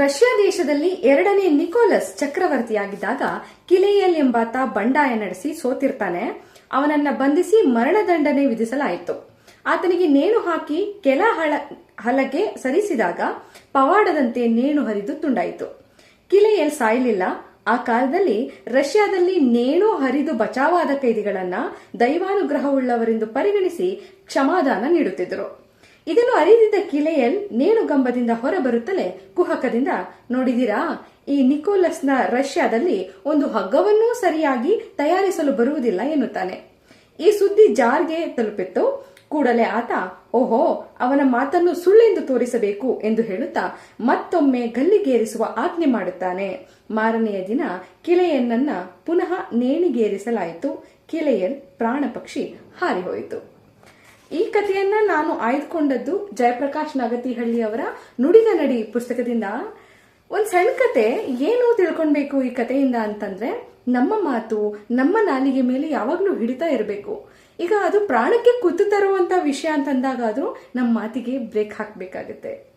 Russia ದೇಶದಲ್ಲಿ ಎರಡನೇ Nicolas ಚಕ್ರವರ್ತಿಯಾಗಿದ್ದಾಗ ಕಿಲೇಯಲ್ ಎಂಬಾತ ಬಂಡಾಯ ನಡೆಸಿ ಸೋತಿರ್ತಾನೆ. ಅವನನ್ನ ಬಂಧಿಸಿ ಮರಣದಂಡನೆ ವಿಧಿಸಲಾಯಿತು. ಆತನಿಗೆ ನೇಣು ಹಾಕಿ ಕೆಲ ಹಲಗೆ ಸರಿಸಿದಾಗ ಪವಾಡದಂತೆ ನೇಣು ಹರಿದು ತುಂಡಾಯಿತು. ಕಿಲೇಯಲ್ ಸಾಯಲಿಲ್ಲ. ಆ ಕಾಲದಲ್ಲಿ ರಷ್ಯಾದಲ್ಲಿ ನೇಣು ಹರಿದು ಬಚಾವಾದ ಕೈದಿಗಳನ್ನ ದೈವಾನುಗ್ರಹವುಳ್ಳವರೆಂದು ಪರಿಗಣಿಸಿ ಕ್ಷಮಾದಾನ ನೀಡುತ್ತಿದ್ದರು. ಇದನ್ನು ಅರಿತಿದ್ದ ಕಿಲೇಯಲ್ ನೇಣುಗಂಬದಿಂದ ಹೊರಬರುತ್ತಲೇ ಕುಹಕದಿಂದ, ನೋಡಿದಿರಾ, ಈ ನಿಕೋಲಸ್ನ ರಷ್ಯಾದಲ್ಲಿ ಒಂದು ಹಗ್ಗವನ್ನೂ ಸರಿಯಾಗಿ ತಯಾರಿಸಲು ಬರುವುದಿಲ್ಲ ಎನ್ನುತ್ತಾನೆ. ಈ ಸುದ್ದಿ ಜಾರ್ಗೆ ತಲುಪಿತ್ತು. ಕೂಡಲೇ ಆತ, ಓಹೋ, ಅವನ ಮಾತನ್ನು ಸುಳ್ಳೆಂದು ತೋರಿಸಬೇಕು ಎಂದು ಹೇಳುತ್ತಾ ಮತ್ತೊಮ್ಮೆ ಗಲ್ಲಿಗೇರಿಸುವ ಆಜ್ಞೆ ಮಾಡುತ್ತಾನೆ. ಮಾರನೆಯ ದಿನ ಕಿಲೇಯನ್ನನ್ನ ಪುನಃ ನೇಣಿಗೇರಿಸಲಾಯಿತು. ಕಿಲೇಯಲ್ ಪ್ರಾಣ ಪಕ್ಷಿ ಹಾರಿಹೋಯಿತು. ಈ ಕಥೆಯನ್ನ ನಾನು ಆಯ್ದುಕೊಂಡದ್ದು ಜಯಪ್ರಕಾಶ್ ನಾಗತಿಹಳ್ಳಿ ಅವರ ನುಡಿದ ನಡಿ ಪುಸ್ತಕದಿಂದ. ಒಂದ್ ಸಣ್ಣ ಕತೆ. ಏನು ತಿಳ್ಕೊಳ್ಬೇಕು ಈ ಕಥೆಯಿಂದ ಅಂತಂದ್ರೆ, ನಮ್ಮ ಮಾತು ನಮ್ಮ ನಾಲಿಗೆ ಮೇಲೆ ಯಾವಾಗ್ಲೂ ಹಿಡಿತಾ ಇರಬೇಕು. ಈಗ ಅದು ಪ್ರಾಣಕ್ಕೆ ಕುತ್ತು ತರುವಂತ ವಿಷಯ ಅಂತಂದಾಗ ಆದ್ರೂ ನಮ್ಮ ಮಾತಿಗೆ ಬ್ರೇಕ್ ಹಾಕ್ಬೇಕಾಗತ್ತೆ.